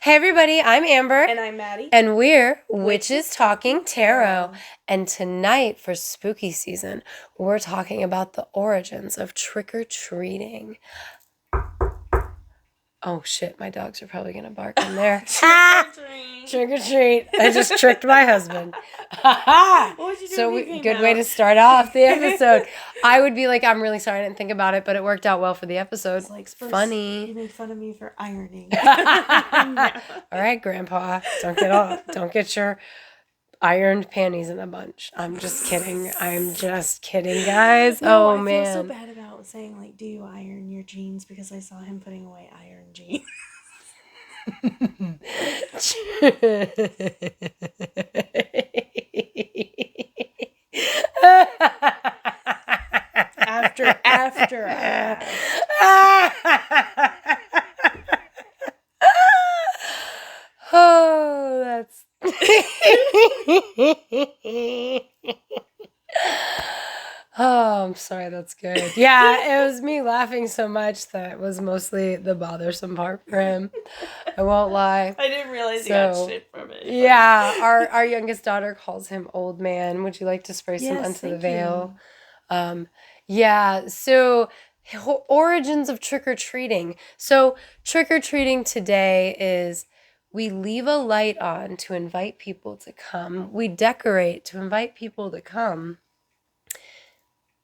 Hey everybody, I'm Amber. And I'm Maddie. And we're Witches Talking Tarot. And tonight for spooky season, we're talking about the origins of trick-or-treating. Oh shit, my dogs are probably gonna bark in there. Trick or treat. I just tricked my husband. Good way to start off the episode. I would be like, I'm really sorry I didn't think about it, but it worked out well for the episode. It's like, funny. You made fun of me for ironing. All right, Grandpa, don't get your ironed panties in a bunch. I'm just kidding, guys. No, oh man, I feel so bad about saying like, do you iron your jeans, because I saw him putting away iron jeans. after oh, that's oh, I'm sorry, that's good. Yeah, it was me laughing so much that was mostly the bothersome part for him. I won't lie. I didn't realize you got shit from it. Yeah, our youngest daughter calls him old man. Would you like to spray some onto the veil? Yeah, so origins of trick-or-treating. So trick-or-treating today is we leave a light on to invite people to come. We decorate to invite people to come.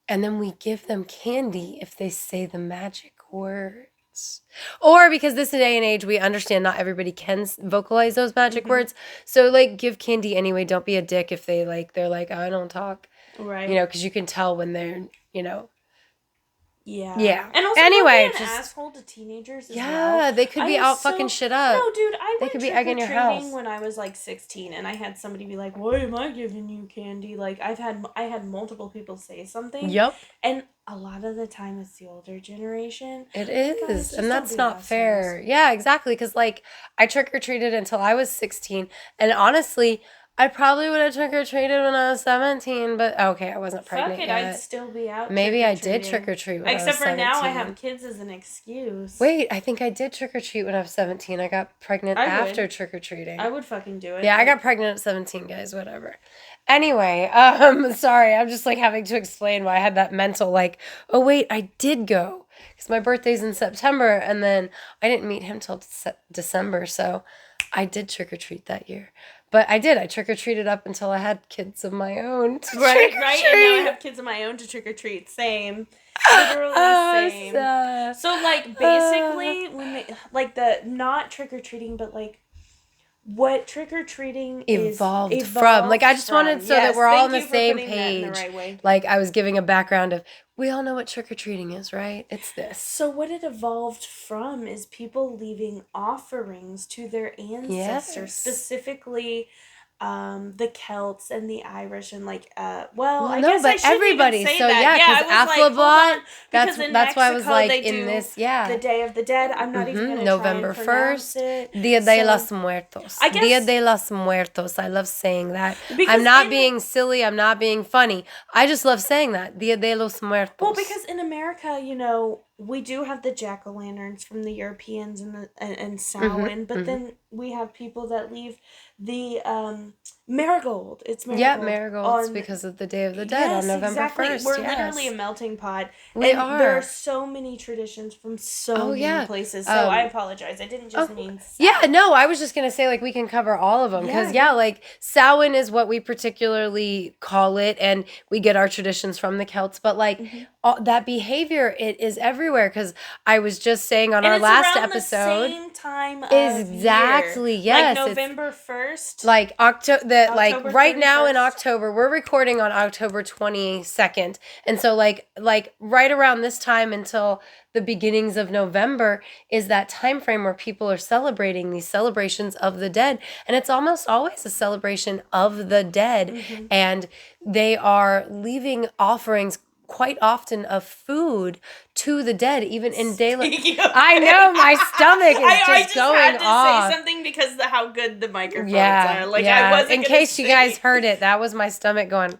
And then we give them candy if they say the magic words. Or because this day and age, we understand not everybody can vocalize those magic words. So, like, give candy anyway. Don't be a dick if they're like, oh, I don't talk. Right. You know, because you can tell when they're, Yeah. Yeah. And also, anyway, be an asshole to teenagers as well. Yeah, they could be out fucking shit up. No, dude, they could be egging your house. When I was like 16, and I had somebody be like, "Why am I giving you candy?" Like I had multiple people say something. Yep. And a lot of the time, it's the older generation. It is, and that's not fair. Yeah, exactly. Because like I trick or treated until I was 16, and honestly, I probably would have trick-or-treated when I was 17, but okay, I wasn't pregnant yet. I'd still be out. Maybe I did trick-or-treat when I was 17. Except for now, I have kids as an excuse. Wait, I think I did trick-or-treat when I was 17. I got pregnant after trick-or-treating. I would fucking do it. Yeah, I got pregnant at 17, guys, whatever. Anyway, sorry, I'm just like having to explain why I had that mental like, oh wait, I did go. Because my birthday's in September, and then I didn't meet him till December, so I did trick-or-treat that year. But I did. I trick-or-treated up until I had kids of my own. Right. And now I have kids of my own to trick-or-treat. Same. Literally same. So, like, basically, when they, like, the, not trick-or-treating, but, like, what trick-or-treating evolved from. Like, I just wanted so that we're all on the same page. Like, I was giving a background of, we all know what trick-or-treating is, right? It's this. So what it evolved from is people leaving offerings to their ancestors, specifically the Celts and the Irish, and like I guess but I everybody even say so that. Because Aflabot, that's why I was like in this the Day of the Dead. I'm not even gonna November try and 1st Dia de los Muertos. I guess, Dia de los Muertos. I love saying that. I'm not being silly, I'm not being funny. I just love saying that. Dia de los Muertos. Well, because in America, we do have the jack-o'-lanterns from the Europeans and Samhain, but then we have people that leave the marigold. It's marigold. Yeah, marigolds because of the Day of the Dead on November 1st. We're literally a melting pot. We are. There are so many traditions from so many places. So I apologize. I didn't just mean Samhain. Yeah, no, I was just going to say, like, we can cover all of them. Because, like, Samhain is what we particularly call it, and we get our traditions from the Celts. But, like, that behavior, it is everywhere. Because I was just saying on our last episode. The same time of exactly, year. yes. Like November 1st. Like, October right 31st. now in October, we're recording on October 22nd. And so, like right around this time until the beginnings of November is that time frame where people are celebrating these celebrations of the dead. And it's almost always a celebration of the dead. And they are leaving offerings quite often of food to the dead, even in daylight. I know, my stomach is just going off. I just had to say something because of how good the microphones are. Like, I wasn't in case you guys heard it, that was my stomach going.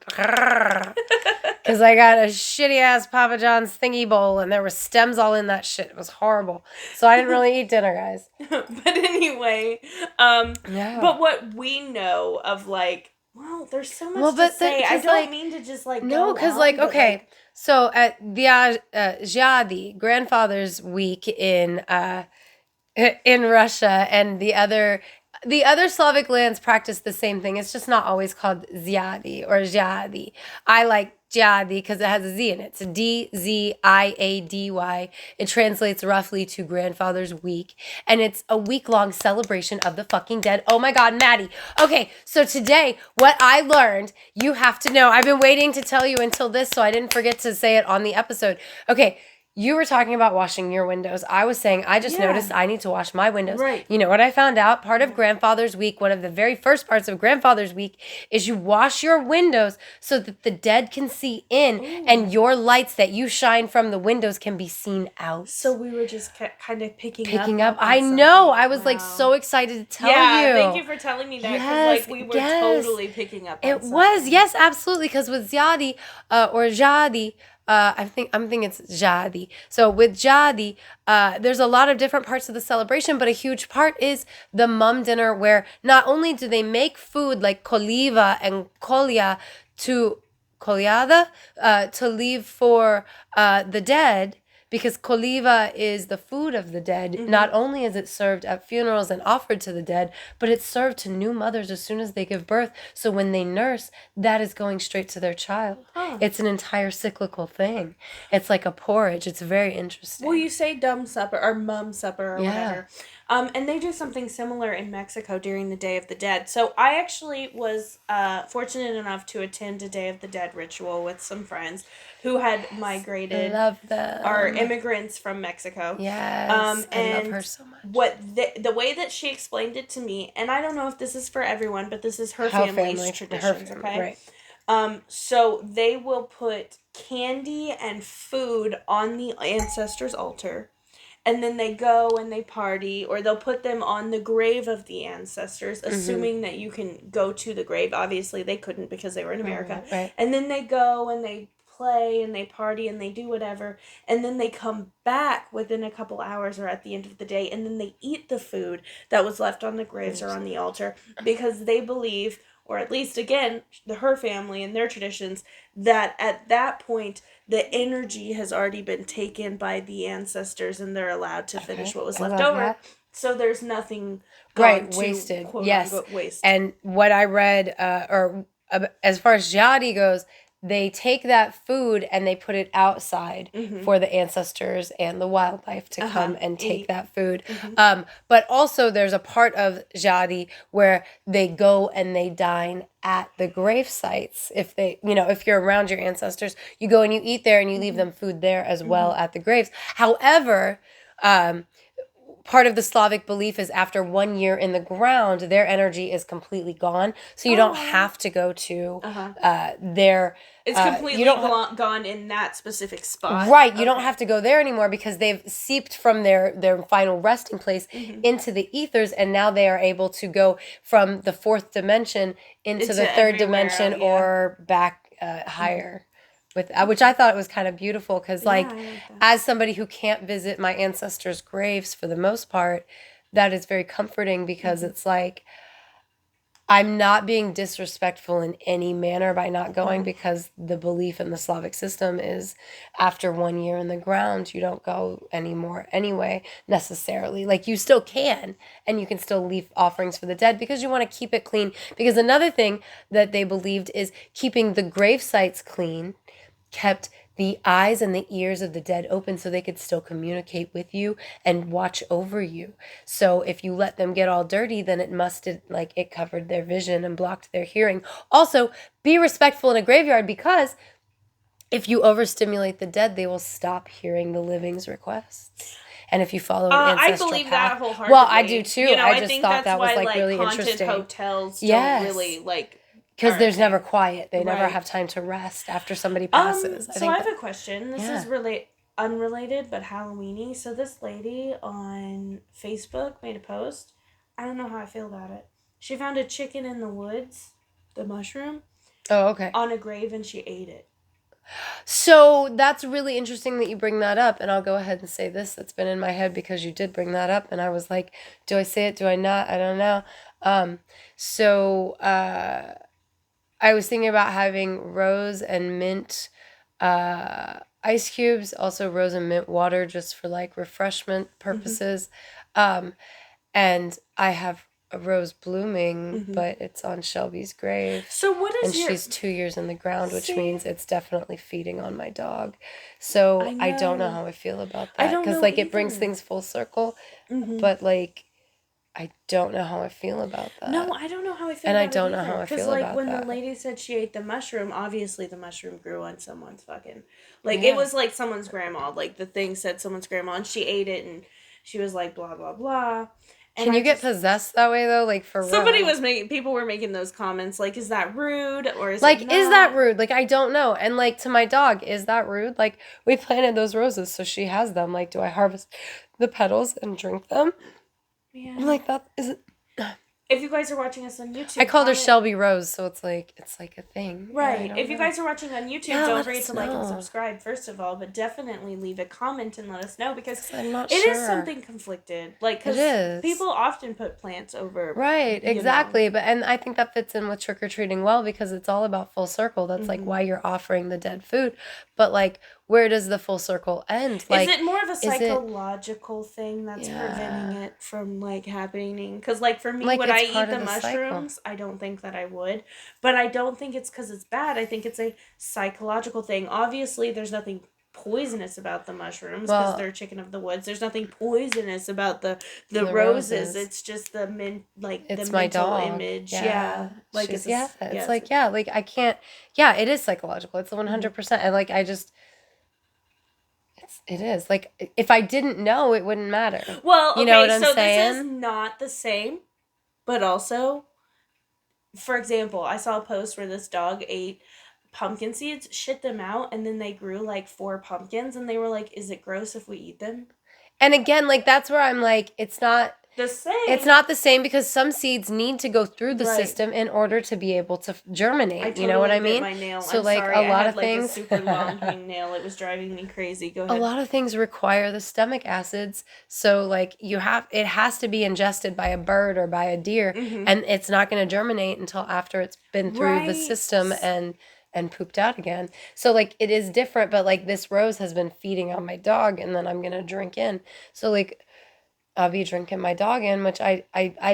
Because I got a shitty ass Papa John's thingy bowl and there were stems all in that shit. It was horrible. So I didn't really eat dinner, guys. But anyway, but what we know of like, well, there's so much to say. I don't mean to just like no, because like okay, like, so at the Zhyadi, Grandfather's Week in Russia, and the other Slavic lands practice the same thing. It's just not always called Zhyadi or Zhyadi. I like Zhyadi because it has a Z in it. It's a Dziady. It translates roughly to Grandfather's Week, and it's a week-long celebration of the fucking dead. Oh my God, Maddie. Okay, so today, what I learned, you have to know. I've been waiting to tell you until this, so I didn't forget to say it on the episode. Okay. You were talking about washing your windows. I was saying, I just noticed I need to wash my windows. Right. You know what I found out? Part of Grandfather's Week, one of the very first parts of Grandfather's Week, is you wash your windows so that the dead can see in. Ooh. And your lights that you shine from the windows can be seen out. So we were just kind of picking up. I know. I was like so excited to tell you. Yeah, thank you for telling me that. Because we were totally picking up on it was, yes, absolutely. Because with Zhyadi, or Zhyadi, I'm thinking it's Zhyadi. So with Zhyadi, there's a lot of different parts of the celebration, but a huge part is the mum dinner, where not only do they make food like koliva and kolyada to leave for the dead, because koliva is the food of the dead. Mm-hmm. Not only is it served at funerals and offered to the dead, but it's served to new mothers as soon as they give birth. So when they nurse, that is going straight to their child. Huh. It's an entire cyclical thing. It's like a porridge. It's very interesting. Well, you say dumb supper or mum supper or whatever. And they do something similar in Mexico during the Day of the Dead. So I actually was fortunate enough to attend a Day of the Dead ritual with some friends who had migrated. Love them. Are immigrants from Mexico. Yes, and I love her so much. What the way that she explained it to me, and I don't know if this is for everyone, but this is her family's traditions, okay? Right. So they will put candy and food on the ancestors' altar. And then they go and they party, or they'll put them on the grave of the ancestors, assuming that you can go to the grave. Obviously, they couldn't because they were in America. Right. And then they go and they play and they party and they do whatever. And then they come back within a couple hours or at the end of the day, and then they eat the food that was left on the graves or on the altar, because they believe, or at least, again, her family and their traditions, that at that point, the energy has already been taken by the ancestors and they're allowed to finish what was left over. That. So there's nothing wasted. Yes. Waste. And what I read, as far as Zhyadi goes, they take that food and they put it outside for the ancestors and the wildlife to come and take that food. But also there's a part of Zhyadi where they go and they dine at the grave sites. If you're around your ancestors, you go and you eat there and you leave them food there as well at the graves. However, part of the Slavic belief is after 1 year in the ground, their energy is completely gone. So you don't have to go to their... It's completely gone in that specific spot. Right. You don't have to go there anymore because they've seeped from their final resting place into the ethers, and now they are able to go from the fourth dimension into the third dimension or back higher. Which I thought was kind of beautiful because, as somebody who can't visit my ancestors' graves for the most part, that is very comforting because it's like I'm not being disrespectful in any manner by not going, because the belief in the Slavic system is after 1 year in the ground, you don't go anymore anyway, necessarily. Like, you still can, and you can still leave offerings for the dead because you want to keep it clean. Because another thing that they believed is keeping the grave sites clean kept the eyes and the ears of the dead open so they could still communicate with you and watch over you. So if you let them get all dirty, then it covered their vision and blocked their hearing. Also, be respectful in a graveyard, because if you overstimulate the dead, they will stop hearing the living's requests. And if you follow an ancestral I believe path, that wholeheartedly. Well, I do too. I just think thought that was why, really haunted interesting. Hotels don't really because there's never quiet. They never have time to rest after somebody passes. I have a question. This is really unrelated but Halloweeny. So this lady on Facebook made a post. I don't know how I feel about it. She found a chicken in the woods, the mushroom. Oh, okay. On a grave, and she ate it. So that's really interesting that you bring that up, and I'll go ahead and say this that's been in my head because you did bring that up, and I was like, do I say it? Do I not? I don't know. So I was thinking about having rose and mint ice cubes, also rose and mint water just for like refreshment purposes. And I have a rose blooming, but it's on Shelby's grave. So what is and she's 2 years in the ground, which means it's definitely feeding on my dog. So I don't know how I feel about that. I don't know like it brings things full circle, but like I don't know how I feel about that. No, I don't know how I feel and about I don't it know how I feel like, about that. Because, like, when the lady said she ate the mushroom, obviously the mushroom grew on someone's fucking... Like, it was, like, someone's grandma. Like, the thing said someone's grandma, and she ate it, and she was like, blah, blah, blah. And Can you get possessed that way, though? Like, for real? People were making those comments, like, is that rude, or is like, it not? Is that rude? Like, I don't know. And, like, to my dog, is that rude? Like, we planted those roses, so she has them. Like, do I harvest the petals and drink them? Yeah. Like, that is it. If you guys are watching us on YouTube, I called her Shelby Rose, so it's like a thing. Right. If you guys are watching on YouTube, don't forget to like and know. subscribe first of all, but definitely leave a comment and let us know because I'm not it sure. is something conflicted. Like, It is. people often put plants over. Right, you exactly. know. But and I think that fits in with trick or treating well because it's all about full circle. That's like why you're offering the dead food. But like, where does the full circle end? Like, is it more of a psychological thing that's preventing it from like happening? Because like for me, Like, would I it's eat part the of the mushrooms? cycle. I don't think that I would. But I don't think it's because it's bad. I think it's a psychological thing. Obviously, there's nothing poisonous about the mushrooms because they're chicken of the woods. There's nothing poisonous about the roses. It's just the It's the my mental dog. image. Yeah. Like She's- it's like like I can't. Yeah, it is psychological. It's 100%. And like I just. It is like if I didn't know, it wouldn't matter. Well, okay, you know what I'm saying? This is not the same, but also, for example, I saw a post where this dog ate pumpkin seeds, shit them out, and then they grew like 4 pumpkins, and they were like, "Is it gross if we eat them?" And again, like that's where I'm like, it's not the same. It's not the same because some seeds need to go through the system in order to be able to germinate. I totally you know what I bit mean? my nail. So I'm like sorry. a lot I had, of things, a super long hangnail. It was driving me crazy. Go ahead. A lot of things require the stomach acids. So like it has to be ingested by a bird or by a deer, and it's not going to germinate until after it's been through the system and pooped out again. So like it is different, but like this rose has been feeding on my dog, and then I'm gonna drink in. So like I'll be drinking my dog in, which I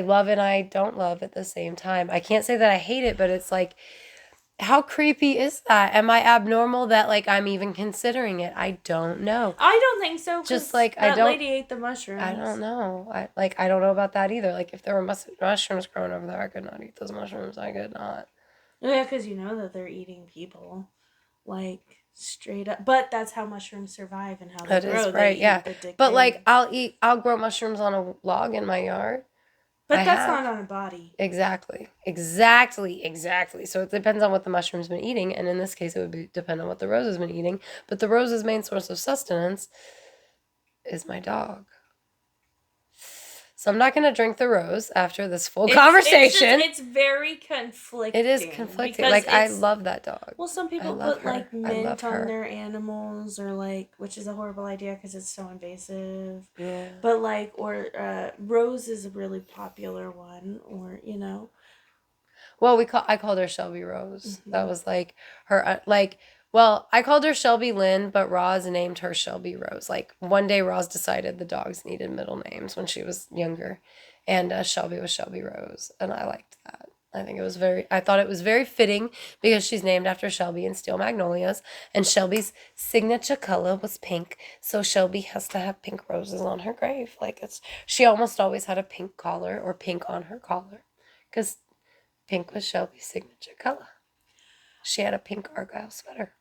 love and I don't love at the same time. I can't say that I hate it, but it's like, how creepy is that? Am I abnormal that like I'm even considering it? I don't know. I don't think so. Just like that lady ate the mushrooms. I don't know. I don't know about that either. Like if there were mushrooms growing over there, I could not eat those mushrooms. I could not. Yeah, because you know that they're eating people, like straight up. But that's how mushrooms survive and how they grow. Is right, yeah. But like I'll grow mushrooms on a log in my yard. But that's not on a body. Exactly. So it depends on what the mushroom's been eating, and in this case, it would depend on what the rose has been eating. But the rose's main source of sustenance is my dog. So I'm not going to drink the rose after this full conversation. It's very conflicting. It is conflicting. Like, I love that dog. Well, some people put, like, mint on their animals or, like, which is a horrible idea because it's so invasive. Yeah. But, like, or rose is a really popular one, or, you know. Well, I called her Shelby Rose. That was, like, her, well, I called her Shelby Lynn, but Roz named her Shelby Rose. Like, one day Roz decided the dogs needed middle names when she was younger. And Shelby was Shelby Rose. And I liked that. I thought it was very fitting because she's named after Shelby and Steel Magnolias. And Shelby's signature color was pink. So Shelby has to have pink roses on her grave. Like, she almost always had a pink collar or pink on her collar. Because pink was Shelby's signature color. She had a pink Argyle sweater.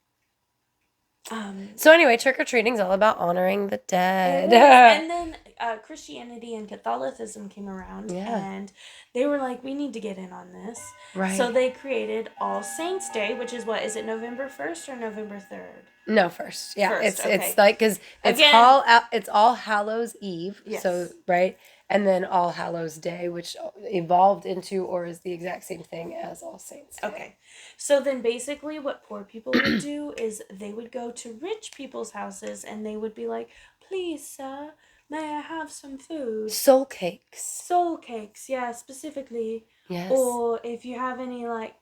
So anyway, trick-or-treating is all about honoring the dead. And then Christianity and Catholicism came around, and they were like, we need to get in on this. Right. So they created All Saints Day, which is what? Is it November 1st or November 3rd? No, 1st. Yeah, First, it's like, because it's All Hallows Eve. Yes. So, right? and then All Hallows Day, which evolved into or is the exact same thing as All Saints Day. Okay. So then basically what poor people would do is they would go to rich people's houses and they would be like, please, sir, may I have some food? Soul cakes. Soul cakes, yeah, specifically. Yes. Or if you have any, like,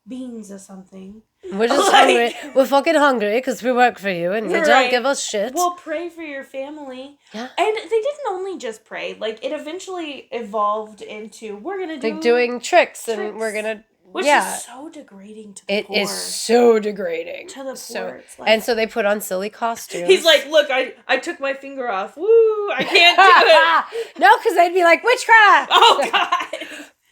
beans or something. We're just hungry. We're fucking hungry because we work for you and you don't give us shit. Well, pray for your family. Yeah. And they didn't only just pray. Like, it eventually evolved into, we're going to do... Like doing tricks and we're going to... Which is so degrading to the poor. It is so degrading. To the poor. So, like, and so they put on silly costumes. He's like, look, I took my finger off. Woo, I can't do it. No, because they'd be like, witchcraft. Oh, God.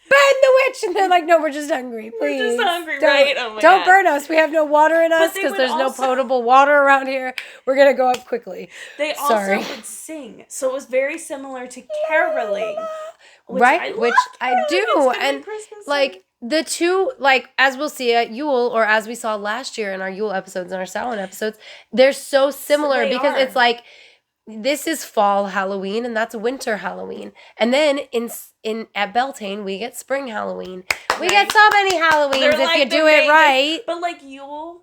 Burn the witch. And they're like, no, we're just hungry, please. We're just hungry, right? Oh, my Don't God. burn us. We have no water in us because there's no potable water around here. We're going to go up quickly. They also would sing. So it was very similar to caroling. Which I do. And like the two, like as we'll see at Yule or as we saw last year in our Yule episodes and our Samhain episodes, they're so similar because it's like this is fall Halloween and that's winter Halloween. And then at Beltane we get spring Halloween. We get so many Halloweens if you do it right. But like Yule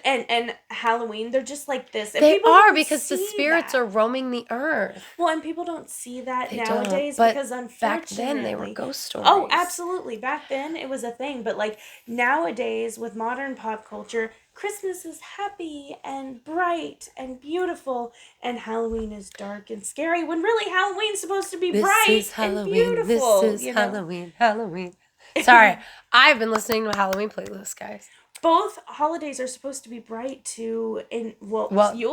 and Halloween, they're just like this. And they are because the spirits are roaming the earth. Well, and people don't see that nowadays because unfortunately... back then they were ghost stories. Oh, absolutely. Back then it was a thing. But like nowadays with modern pop culture, Christmas is happy and bright and beautiful and Halloween is dark and scary when really Halloween's supposed to be bright and beautiful. This is Halloween. Sorry, I've been listening to a Halloween playlist, guys. Both holidays are supposed to be bright to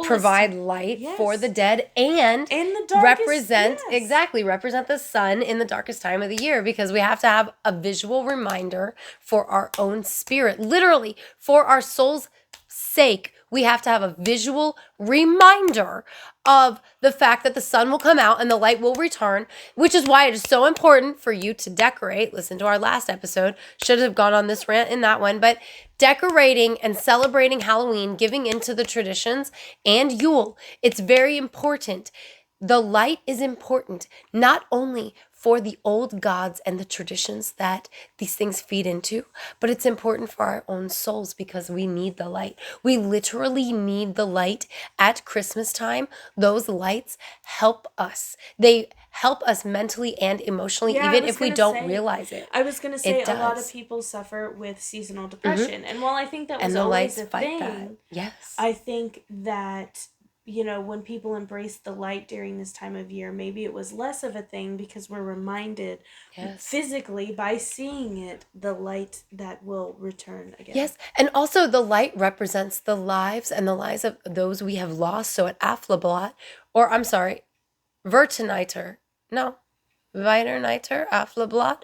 provide light for the dead and in the darkest, represent the sun in the darkest time of the year because we have to have a visual reminder for our own spirit, literally for our soul's sake. We have to have a visual reminder of the fact that the sun will come out and the light will return, which is why it is so important for you to decorate. Listen to our last episode. Should have gone on this rant in that one, but decorating and celebrating Halloween, giving into the traditions and Yule, it's very important. The light is important, not only for the old gods and the traditions that these things feed into, but it's important for our own souls because we need the light. We literally need the light at Christmas time. Those lights help us. They help us mentally and emotionally, even if we don't realize it. I was going to say a lot of people suffer with seasonal depression. And while I think that was always a thing, I think that when people embrace the light during this time of year, maybe it was less of a thing because we're reminded physically by seeing it, the light that will return again. Yes, and also the light represents the lives and the lives of those we have lost. So at Aflablatt, or I'm sorry, Verteniter, Aflablatt.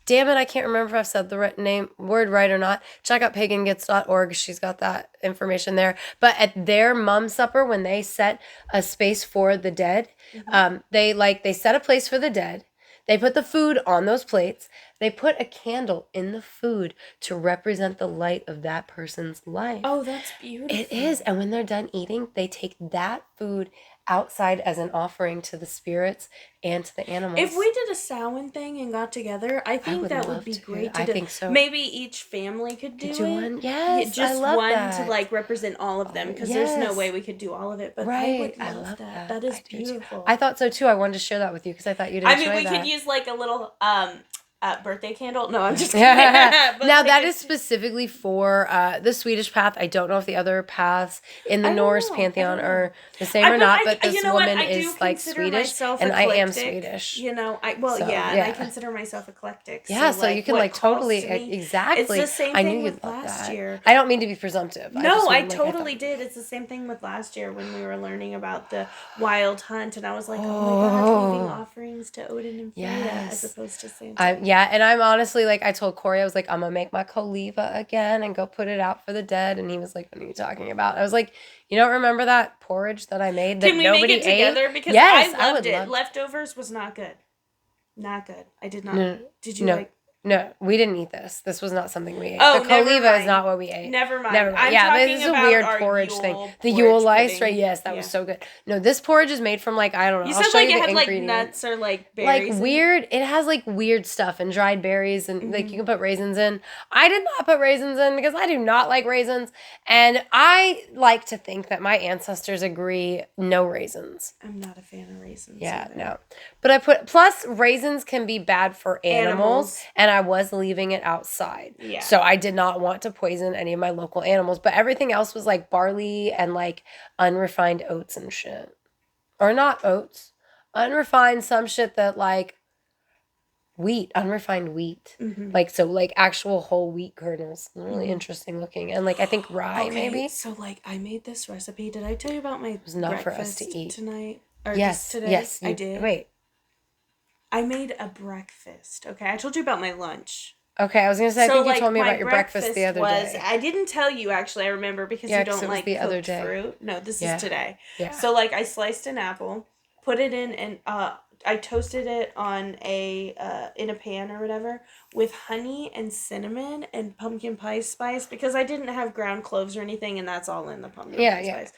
Damn it, I can't remember if I've said the word right or not. Check out pagangits.org. She's got that information there. But at their mum supper, when they set a space for the dead, they set a place for the dead. They put the food on those plates. They put a candle in the food to represent the light of that person's life. Oh, that's beautiful. It is. And when they're done eating, they take that food outside as an offering to the spirits and to the animals. If we did a Samhain thing and got together, I think that would be great to do. I think so. Maybe each family could do it. One? Yes, just I love one that. To represent all of them because there's no way we could do all of it. But I would love that. That is beautiful. I thought so too. I wanted to share that with you because I thought you'd enjoy that. We could use like a little birthday candle. No, I'm just kidding. Now that is specifically for the Swedish path. I don't know if the other paths in the Norse pantheon are the same or not, but this woman is like Swedish and I am Swedish. I consider myself eclectic. Yeah, so you can like totally, exactly. It's the same thing with last year. I don't mean to be presumptive. No, I totally did. It's the same thing with last year when we were learning about the wild hunt and I was like, oh my God, leaving offerings to Odin and Freyja as opposed to Santa. Yeah, and I'm honestly like, I told Corey, I was like, I'm gonna make my Koliva again and go put it out for the dead. And he was like, what are you talking about? I was like, you don't remember that porridge that I made that nobody ate? Can we make it together? Because I loved it. Leftovers was not good. Not good. I did not. Did you like? No, we didn't eat this. This was not something we ate. Oh, the Coliva is not what we ate. Never mind. I'm yeah, this is a weird porridge thing. The Yule lice, right? Yes, that was so good. No, this porridge is made from like, I don't know. You said like it had like nuts or like berries. Like weird. It has like weird stuff and dried berries and like you can put raisins in. I did not put raisins in because I do not like raisins. And I like to think that my ancestors agree no raisins. I'm not a fan of raisins. Yeah, no. But plus raisins can be bad for animals. And I was leaving it outside. Yeah. So I did not want to poison any of my local animals. But everything else was like barley and like unrefined oats and shit. Or not oats. Unrefined some shit that like wheat, unrefined wheat. Like, so like actual whole wheat kernels. Really interesting looking. And like I think rye maybe. So like I made this recipe. Did I tell you about my It was not for us to eat tonight? Or yes, today? Yes, I did. Wait. I made a breakfast. Okay, I told you about my lunch. Okay, I was gonna say I think you told me about your breakfast the other day. I didn't tell you actually. I remember because you don't like the other cooked day. Fruit. No, this is today. Yeah. So like I sliced an apple, put it in, and I toasted it on in a pan or whatever with honey and cinnamon and pumpkin pie spice because I didn't have ground cloves or anything, and that's all in the pumpkin pie spice.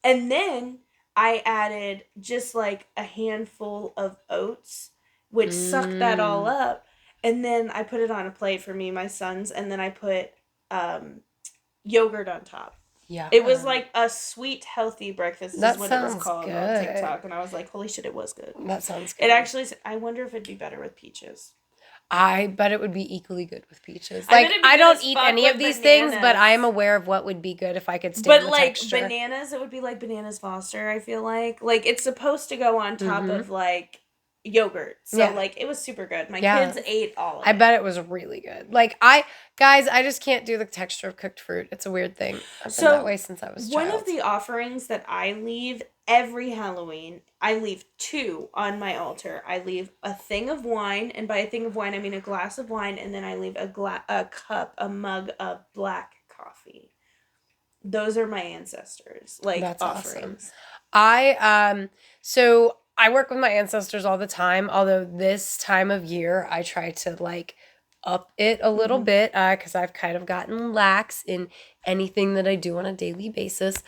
And then I added just like a handful of oats, which sucked that all up. And then I put it on a plate for me and my sons, and then I put yogurt on top. Yeah. It was like a sweet, healthy breakfast is what it was called on TikTok. And I was like, holy shit, it was good. That sounds good. It actually, I wonder if it'd be better with peaches. I bet it would be equally good with peaches. Like, I don't eat any of these things, but I am aware of what would be good if I could stand the texture. But like bananas, it would be like Bananas Foster, I feel like. Like, it's supposed to go on top of like yogurt. So like it was super good. My kids ate all of it. I bet it was really good. Like I just can't do the texture of cooked fruit. It's a weird thing. I've been that way since I was a child. One of the offerings that I leave every Halloween, I leave 2 on my altar. I leave a thing of wine, and by a thing of wine I mean a glass of wine, and then I leave a mug of black coffee. Those are my ancestors. Like that's offerings. Awesome. So I work with my ancestors all the time, although this time of year I try to like up it a little bit because I've kind of gotten lax in anything that I do on a daily basis.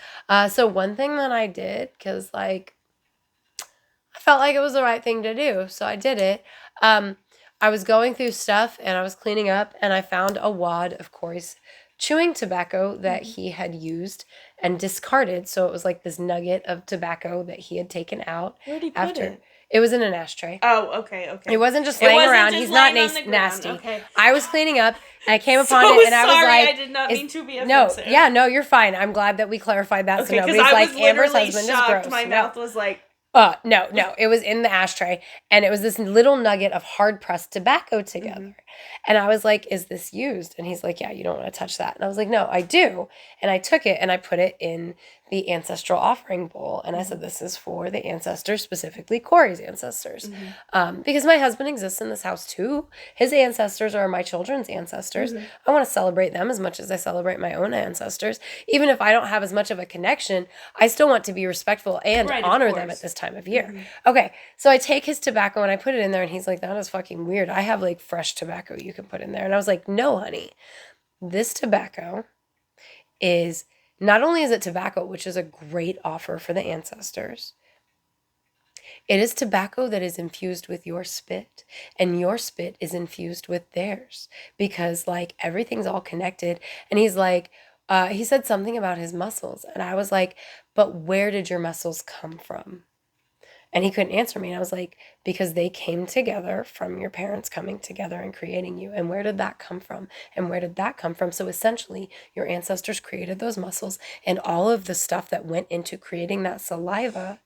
So one thing that I did, because like I felt like it was the right thing to do, so I did it. I was going through stuff and I was cleaning up and I found a wad of Corey's chewing tobacco that he had used and discarded. So it was like this nugget of tobacco that he had taken out. Where did he put it? It was in an ashtray. Oh, okay. It wasn't just laying around. He's not nasty. Okay. I was cleaning up and I came upon it and I was like, I did not mean to be offensive. No, you're fine. I'm glad that we clarified that so nobody's like, Amber's husband is gross. My mouth was like, no, it was in the ashtray and it was this little nugget of hard pressed tobacco together. And I was like, is this used? And he's like, yeah, you don't want to touch that. And I was like, no, I do. And I took it and I put it in the ancestral offering bowl. And I said, this is for the ancestors, specifically Corey's ancestors. Because my husband exists in this house too. His ancestors are my children's ancestors. I want to celebrate them as much as I celebrate my own ancestors. Even if I don't have as much of a connection, I still want to be respectful and honor them at this time of year. Okay, so I take his tobacco and I put it in there and he's like, that is fucking weird. I have like fresh tobacco you can put in there. And I was like, no, honey, this tobacco is... Not only is it tobacco, which is a great offer for the ancestors, it is tobacco that is infused with your spit, and your spit is infused with theirs because, like, everything's all connected. And he's like, he said something about his muscles, and I was like, but where did your muscles come from? And he couldn't answer me. And I was like, because they came together from your parents coming together and creating you. And where did that come from? And where did that come from? So essentially, your ancestors created those muscles and all of the stuff that went into creating that saliva,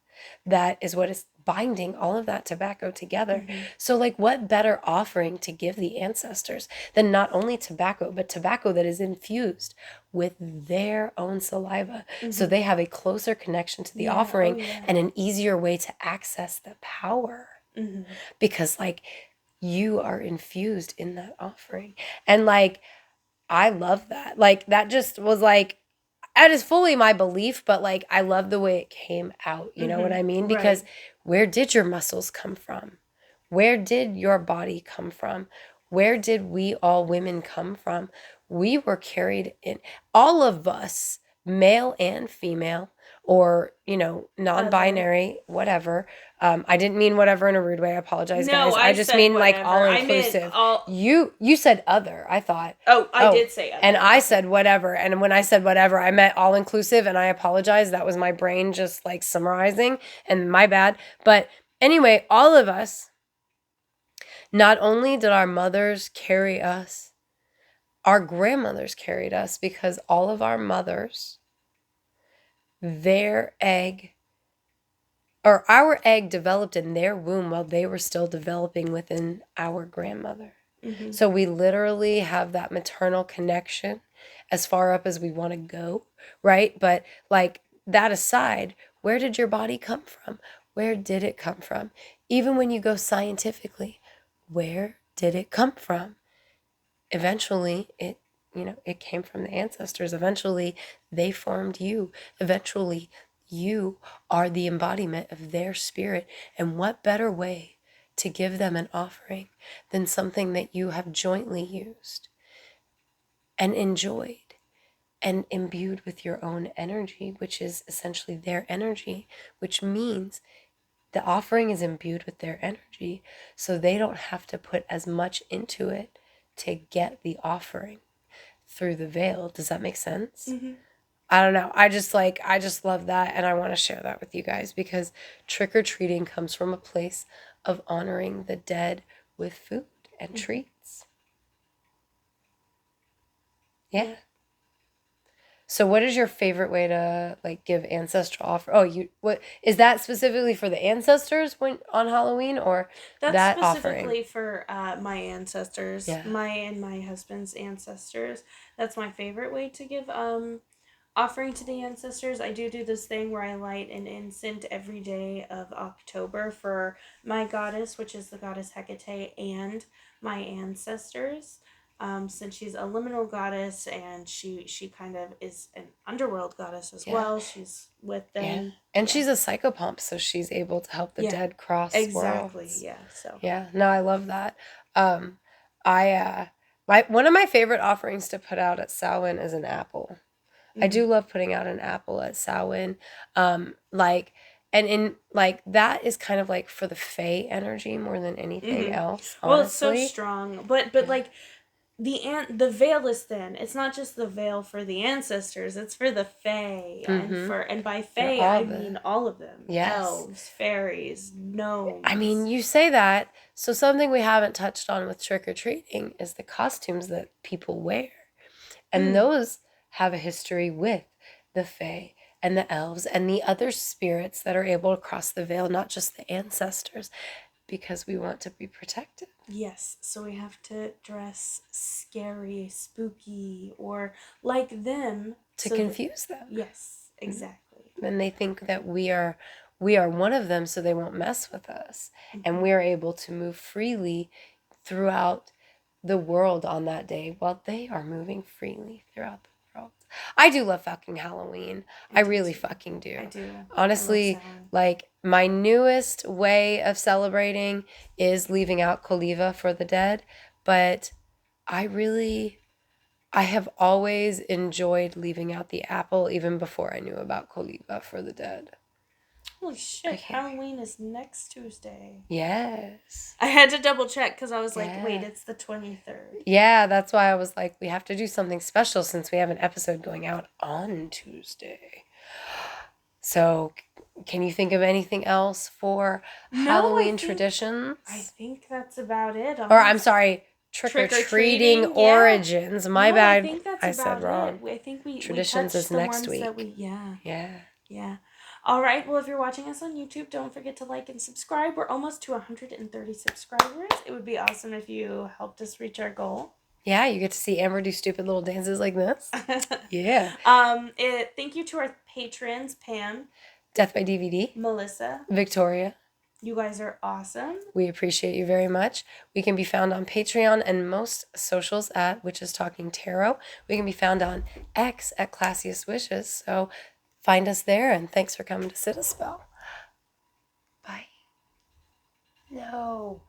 that is what is binding all of that tobacco together. So like what better offering to give the ancestors than not only tobacco, but tobacco that is infused with their own saliva. So they have a closer connection to the offering and an easier way to access the power. Because like you are infused in that offering. And like, I love that. Like that just was like, that is fully my belief, but like I love the way it came out. You know what I mean? Because where did your muscles come from? Where did your body come from? Where did we all women come from? We were carried in, all of us, male and female, or, non-binary, whatever. I didn't mean whatever in a rude way. I apologize, guys. I just mean whatever. Like all inclusive. You said other, I thought. Oh, I did say other. And I said whatever. And when I said whatever, I meant all inclusive, and I apologize. That was my brain just like summarizing, and my bad. But anyway, all of us, not only did our mothers carry us, our grandmothers carried us, because all of our mothers, our egg developed in their womb while they were still developing within our grandmother. Mm-hmm. So we literally have that maternal connection as far up as we want to go, right? But like that aside, where did your body come from? Where did it come from? Even when you go scientifically, where did it come from? Eventually, it came from the ancestors. Eventually, they formed you. Eventually, you are the embodiment of their spirit. And what better way to give them an offering than something that you have jointly used and enjoyed and imbued with your own energy, which is essentially their energy, which means the offering is imbued with their energy, so they don't have to put as much into it to get the offering through the veil. Does that make sense? Mm-hmm. I don't know. I just love that, and I want to share that with you guys, because trick-or-treating comes from a place of honoring the dead with food and treats. Yeah. So what is your favorite way to like give ancestral offer? Oh, what is that specifically for the ancestors when on Halloween, or that's specifically offering? For my ancestors, my husband's ancestors. That's my favorite way to give offering to the ancestors. I do this thing where I light an incense every day of October for my goddess, which is the goddess Hecate, and my ancestors. Since she's a liminal goddess, and she kind of is an underworld goddess as well. She's with them. Yeah. And she's a psychopomp, so she's able to help the dead cross worlds. Yeah. So. Yeah. No, I love that. One of my favorite offerings to put out at Samhain is an apple. Mm-hmm. I do love putting out an apple at Samhain. And in like that is kind of like for the fae energy more than anything else. Honestly. Well, it's so strong, but like. The veil is thin. It's not just the veil for the ancestors. It's for the fae, and by fae I mean all of them. Yes. Elves, fairies, gnomes. I mean, you say that. So something we haven't touched on with trick or treating is the costumes that people wear, and those have a history with the fae and the elves and the other spirits that are able to cross the veil, not just the ancestors, because we want to be protected. Yes, so we have to dress scary, spooky, or like them. To confuse them. Yes, exactly. And they think that we are one of them, so they won't mess with us. Mm-hmm. And we are able to move freely throughout the world on that day, while they are moving freely throughout the world. I do love fucking Halloween. I really fucking do. I do. Honestly, like my newest way of celebrating is leaving out Koliva for the dead, but I have always enjoyed leaving out the apple even before I knew about Koliva for the dead. Holy shit, Halloween is next Tuesday. Yes. I had to double check because I was like, wait, it's the 23rd. Yeah, that's why I was like, we have to do something special since we have an episode going out on Tuesday. So, can you think of anything else for Halloween traditions? I think that's about it. Or, I'm sorry, trick-or-treating origins. My bad. I said wrong. I think we traditions is next week. Yeah. All right. Well, if you're watching us on YouTube, don't forget to like and subscribe. We're almost to 130 subscribers. It would be awesome if you helped us reach our goal. Yeah, you get to see Amber do stupid little dances like this. Yeah. Thank you to our patrons, Pam, Death by DVD, Melissa, Victoria. You guys are awesome. We appreciate you very much. We can be found on Patreon and most socials at Witches Talking Tarot. We can be found on X at Classiest Wishes. So find us there, and thanks for coming to Sit a Spell. Bye. No.